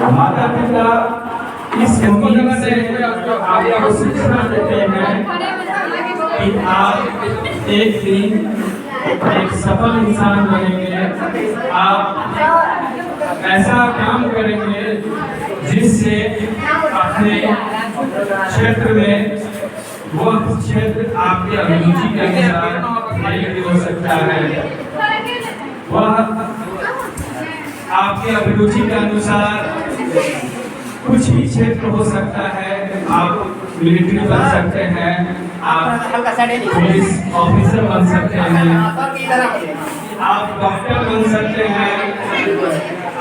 माता पिता इस उम्मीद से आपको शिक्षा देते हैं कि आप एक दिन एक सफल इंसान बनेंगे, आप ऐसा काम करेंगे जिससे अपने क्षेत्र में वह क्षेत्र आपके अभिरुचि के अनुसार नहीं हो सकता है, वह आपके अभिरुचि के अनुसार कुछ भी क्षेत्र हो सकता है। आप मिलिट्री बन सकते हैं, आप पुलिस ऑफिसर बन सकते हैं, आप डॉक्टर बन सकते हैं,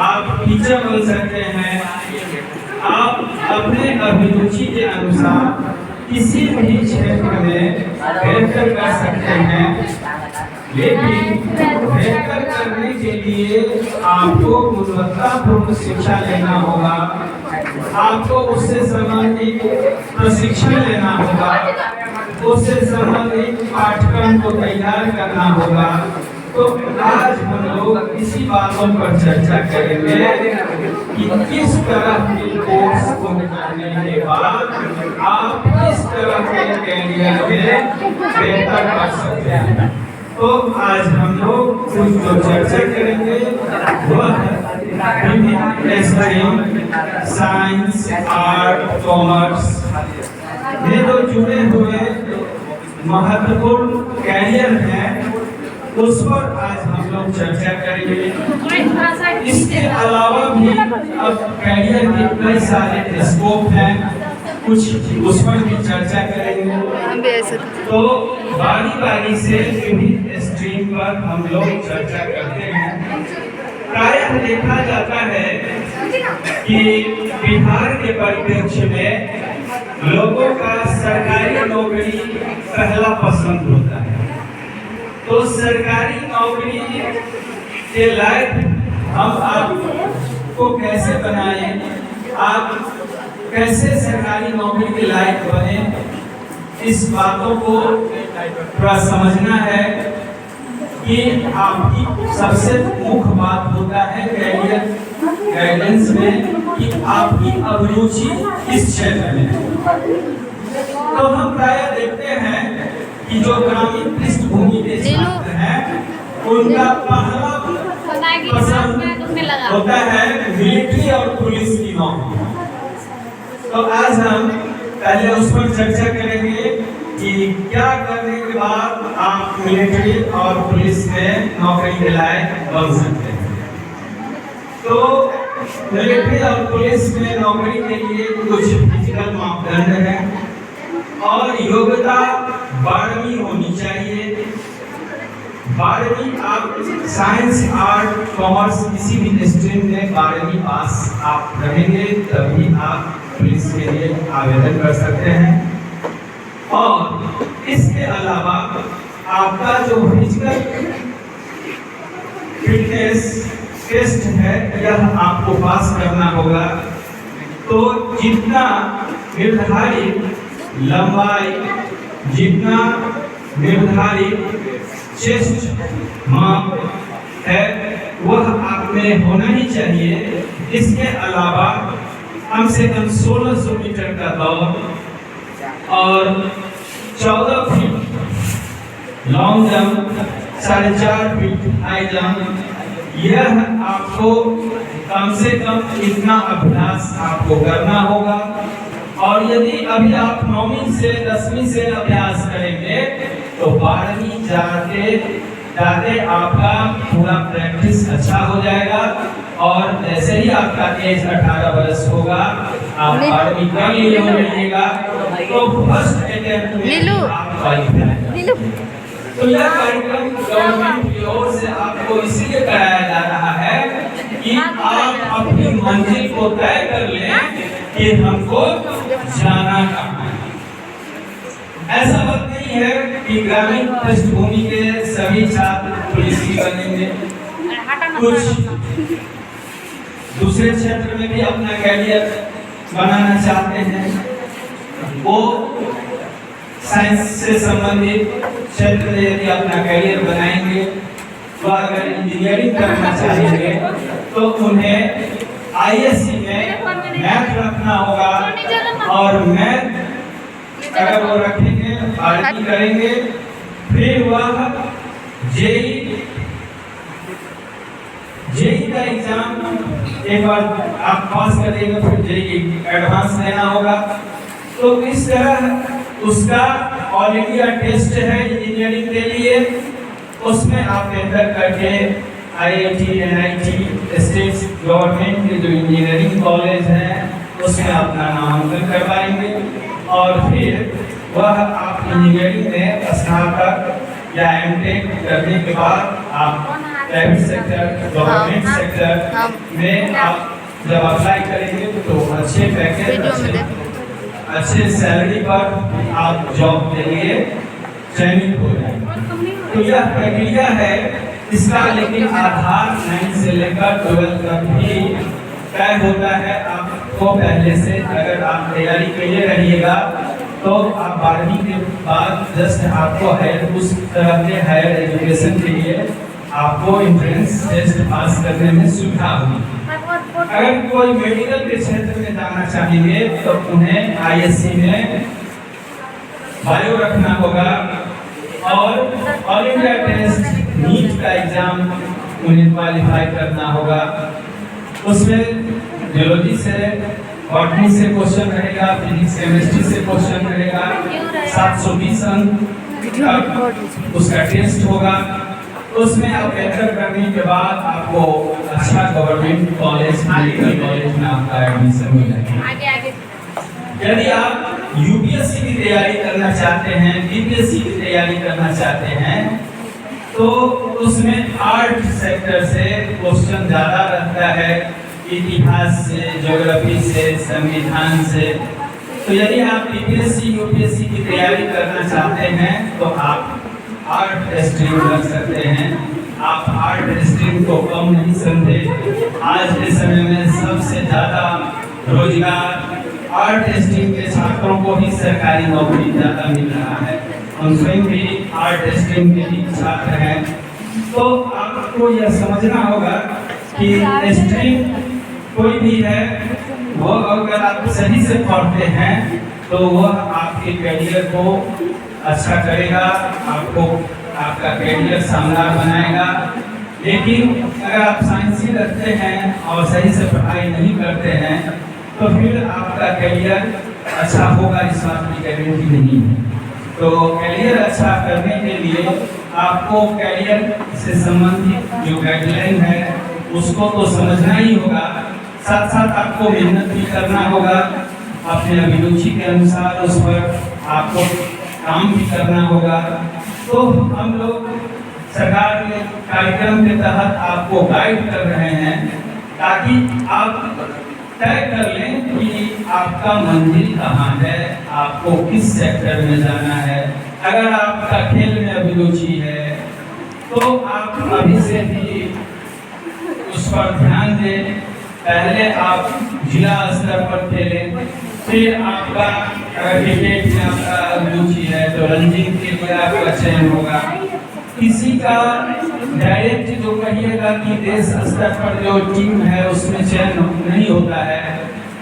आप टीचर बन सकते हैं। आप अपने अभिरुचि के अनुसार किसी भी क्षेत्र में बेहतर कर सकते हैं, लेकिन बेहतर करने के लिए आपको गुणवत्तापूर्ण शिक्षा लेना होगा, आपको उससे संबंधित प्रशिक्षण लेना होगा, उससे संबंधित पाठ्यक्रम को तैयार करना होगा। तो आज हम लोग इसी बातों पर चर्चा करेंगे कि किस तरह के कोर्स को करने के बाद आप किस तरह के कैरियर में बेहतर कर सकते हैं। तो आज हम लोग कुछ जो चर्चा करेंगे वह विभिन्न स्ट्रीम साइंस, आर्ट, कॉमर्स ये जो जुड़े हुए महत्वपूर्ण कैरियर हैं उस पर आज हम लोग चर्चा करेंगे। इसके अलावा भी अब कैरियर के कई सारे स्कोप हैं, कुछ उस पर भी चर्चा करेंगे। तो बारी बारी से विभिन्न स्ट्रीम पर हम लोग चर्चा करते हैं। प्रायः देखा जाता है कि बिहार के परिप्रेक्ष्य में लोगों का सरकारी नौकरी पहला पसंद होता है। तो सरकारी नौकरी के लायक हम आपको कैसे बनाएं, आप कैसे सरकारी नौकरी के लायक बने, इस बातों को थोड़ा समझना है कि आपकी सबसे मुख्य बात होता है कैरियर गाइडेंस में कि आपकी अभिरुचि किस क्षेत्र में है। तो हम प्रायः देखते हैं कि जो ग्रामीण पृष्ठभूमि के छात्र हैं उनका पहला पसंद होता है मिलिट्री और पुलिस की नौकरी। तो आज हम पहले उस पर चर्चा करेंगे कि क्या करने के बाद आप मिलिट्री और पुलिस में नौकरी के लायक बन सकते हैं। तो मिलिट्री और पुलिस में नौकरी के लिए कुछ फिजिकल मापदंड हैं और योग्यता 12वीं होनी चाहिए। 12वीं आप साइंस, आर्ट, कॉमर्स किसी भी स्ट्रीम में 12वीं पास आप रहेंगे तभी आप पुलिस के लिए आवेदन कर सकते हैं। और इसके अलावा आपका जो फिजिकल फिटनेस टेस्ट है यह आपको पास करना होगा। तो जितना निर्धारित लंबाई, जितना निर्धारित चेस्ट माप है वह आप में होना ही चाहिए। इसके अलावा कम से कम 1600 मीटर का दौड़ और 14 feet long jump, 4.5 feet high jump, यह आपको कम से कम इतना अभ्यास आपको करना होगा। और यदि अभी आप 9वीं से 10वीं से अभ्यास करेंगे तो 12वीं जाते आपका पूरा प्रैक्टिस अच्छा हो जाएगा। और जैसे ही आपका एज 18 वर्ष होगा आप 12वीं कर लीजिएगा तो फर्स्ट अटेम्प्ट में आप क्वालिफाई। तो यह कार्यक्रम गवर्नमेंट की ओर से आपको इसलिए कराया जा रहा है कि आप अपनी मंजिल को तय कर लें कि हमको जाना कहाँ है। ऐसा बात नहीं है कि ग्रामीण पृष्ठभूमि के सभी छात्र पुलिस ही बनेंगे, कुछ दूसरे क्षेत्र में भी अपना कैरियर बनाना चाहते हैं। वो साइंस से संबंधित क्षेत्र में यदि अपना कैरियर बनाएंगे तो अगर इंजीनियरिंग करना चाहेंगे तो उन्हें आईएससी में रखना होगा और मैथ अगर वो रखेंगे आरटी करेंगे, फिर वह जेई का एग्जाम एक बार आप पास करेंगे, फिर जेई एडवांस देना होगा। तो इस तरह उसका ऑल इंडिया टेस्ट है इंजीनियरिंग के लिए, उसमें आप एंटर करके IIT NIT स्टेट गवर्नमेंट के जो इंजीनियरिंग कॉलेज हैं उसमें अपना नामांकन करवाएंगे और फिर वह आप इंजीनियरिंग में स्नातक या एमटेक करने के बाद आप प्राइवेट सेक्टर गवर्नमेंट सेक्टर में आप जब अप्लाई करेंगे तो अच्छे पैकेज अच्छे सैलरी पर आप जॉब के लिए चयनित हो जाएंगे। तो यह प्रक्रिया है इसका, लेकिन आधार 9 से लेकर 12 तक भी तय होता है। आपको पहले से अगर आप तैयारी के लिए रहिएगा तो आप 12वीं के बाद जस्ट आपको उस तरह के हायर एजुकेशन के लिए आपको एंट्रेंस टेस्ट पास करने में सुविधा होगी। अगर कोई मेडिकल के क्षेत्र में जाना चाहेंगे तो उन्हें ISC में बायो रखना होगा और ऑल इंडिया टेस्ट नीट का एग्जाम उन्हें क्वालिफाई करना होगा। उसमें जियोलॉजी से, बॉटनी से क्वेश्चन रहेगा, फिजिक्स केमिस्ट्री से क्वेश्चन रहेगा, 720 अंक उसका टेस्ट होगा। उसमें आप एंटर करने के बाद आपको अच्छा गवर्नमेंट कॉलेज, मेडिकल कॉलेज में आपका एडमिशन मिल जाएगा। यदि आप UPSC की तैयारी करना चाहते हैं, BPSC की तैयारी करना चाहते हैं तो उसमें आर्ट सेक्टर से क्वेश्चन ज़्यादा रहता है, इतिहास से, ज्योग्राफी से, संविधान से। तो यदि आप BPSC UPSC की तैयारी करना चाहते हैं तो आप आर्ट स्ट्रीम रख सकते हैं। आप आर्ट स्ट्रीम को कम नहीं समझे, आज के समय में सबसे ज़्यादा रोजगार आर्ट स्ट्रीम के छात्रों को ही सरकारी नौकरी ज़्यादा मिल रहा है। हम स्वयं भी आर्ट स्ट्रीम के ही छात्र हैं। तो आपको यह समझना होगा कि स्ट्रीम कोई भी है वो अगर आप सही से पढ़ते हैं तो वह आपके करियर को अच्छा करेगा, आपको आपका करियर शानदार बनाएगा। लेकिन अगर आप साइंस ही रखते हैं और सही से पढ़ाई नहीं करते हैं तो फिर आपका करियर अच्छा होगा इस बात की गारंटी नहीं है। तो करियर अच्छा करने के लिए आपको करियर से संबंधित जो गाइडलाइन है उसको तो समझना ही होगा, साथ साथ आपको मेहनत भी करना होगा, अपने अभिरुचि के अनुसार उस पर आपको काम भी करना होगा। तो हम लोग सरकार के कार्यक्रम के तहत आपको गाइड कर रहे हैं ताकि आप तय कर लें कि आपका मंजिल कहाँ है, आपको किस सेक्टर में जाना है। अगर आपका खेल में अभिरुचि है तो आप अभी से भी उस पर ध्यान दें। पहले आप जिला स्तर पर खेलें, फिर आपका अगर क्रिकेट में आपका अभिरुचि है तो रणजी के लिए आपका चयन होगा। किसी का डायरेक्ट जो कहिएगा कि देश स्तर पर जो टीम है उसमें चयन नहीं होता है,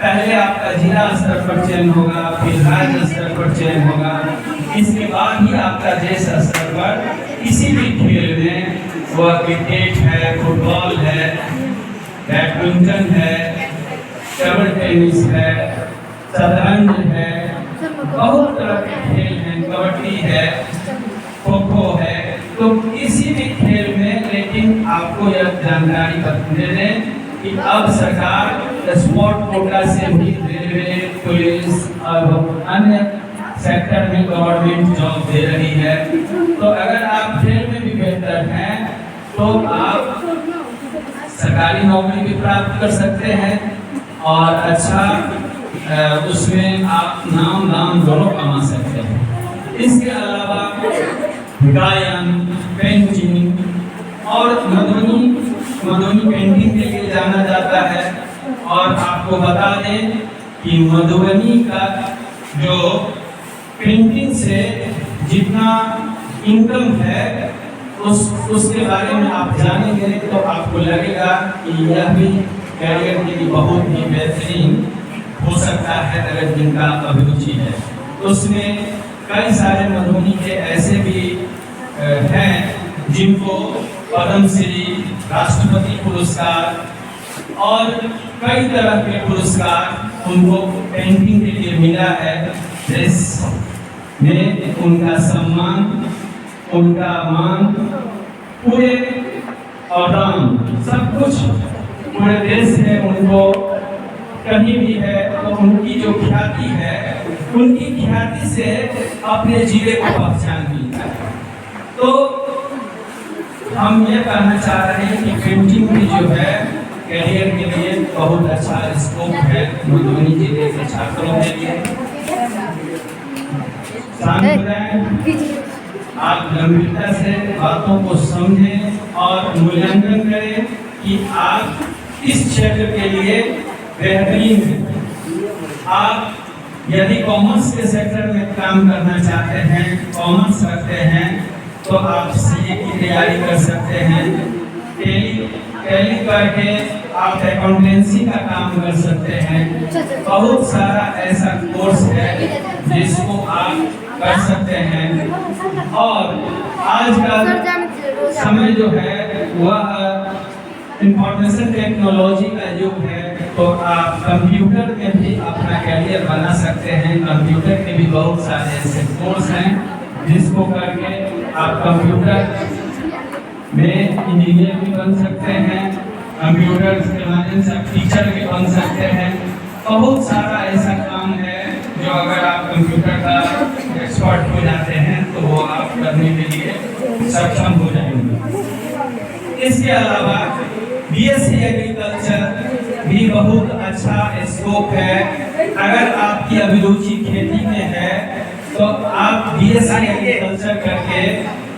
पहले आपका जिला स्तर पर चयन होगा, फिर राज्य स्तर पर चयन होगा, इसके बाद ही आपका देश स्तर पर किसी भी खेल में, वह क्रिकेट है, फुटबॉल है, बैडमिंटन है, टेबल टेनिस है, शतरंज है, बहुत तरह के खेल हैं, कबड्डी है, खो खो है। तो किसी भी खेल में लेकिन आपको यह जानकारी दे दें कि अब सरकार स्पोर्ट कोटा से भी रेलवे, पुलिस और अन्य सेक्टर में गवर्नमेंट जॉब दे रही है। तो अगर आप खेल में भी बेहतर हैं तो आप सरकारी नौकरी भी प्राप्त कर सकते हैं और अच्छा उसमें आप नाम दाम दोनों कमा सकते हैं। इसके अलावा गायन, पेंटिंग और मधुबनी पेंटिंग के लिए जाना जाता है। और आपको बता दें कि मधुबनी का जो पेंटिंग से जितना इनकम है उसके बारे में आप जानेंगे तो आपको लगेगा कि यह भी करियर के लिए बहुत ही बेहतरीन हो सकता है अगर जिनका अभिरुचि है। उसमें कई सारे मधुबनी के ऐसे भी हैं जिनको पद्मश्री, राष्ट्रपति पुरस्कार और कई तरह के पुरस्कार उनको पेंटिंग के लिए मिला है। देश में उनका सम्मान, उनका मान पूरे और सब कुछ पूरे देश में उनको कहीं भी है तो उनकी जो ख्याति है, उनकी ख्याति से अपने जिले को पहचान मिलता है। तो हम ये कहना चाह रहे हैं कि पेंटिंग की जो है करियर के लिए बहुत अच्छा स्कोप है मधुबनी जिले के छात्रों के लिए। आप गंभीरता से बातों को समझें और मूल्यांकन करें कि आप इस क्षेत्र के लिए बेहतरीन है। आप यदि कॉमर्स के सेक्टर में काम करना चाहते हैं, कॉमर्स रखते हैं, तो आप सीए की तैयारी कर सकते हैं। टेली करके आप अकाउंटेंसी का काम कर सकते हैं। बहुत सारा ऐसा कोर्स है जिसको आप कर सकते हैं। और आज का समय जो है वह इंफॉर्मेशन टेक्नोलॉजी का युग है, तो आप कंप्यूटर में भी अपना करियर बना सकते हैं। कंप्यूटर के भी बहुत सारे ऐसे कोर्स हैं जिसको करके आप कंप्यूटर में इंजीनियर भी बन सकते हैं, कंप्यूटर के माध्यम से आप टीचर भी बन सकते हैं। बहुत सारा ऐसा काम है जो अगर आप कंप्यूटर का एक्सपर्ट हो जाते हैं तो वो आप करने के लिए सक्षम हो जाएंगे। इसके अलावा बीएससी एग्रीकल्चर भी बहुत अच्छा स्कोप है। अगर आपकी अभिरुचि खेती में है तो आप बीएससी एग्रीकल्चर करके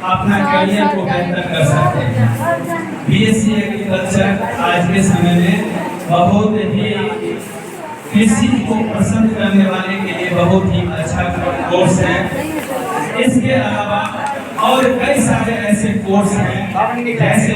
अपना करियर को बेहतर कर सकते हैं। बीएससी एग्रीकल्चर आज के समय में बहुत ही कृषि को पसंद करने वाले के लिए बहुत ही अच्छा कोर्स है। इसके अलावा और कई सारे ऐसे कोर्स हैं जैसे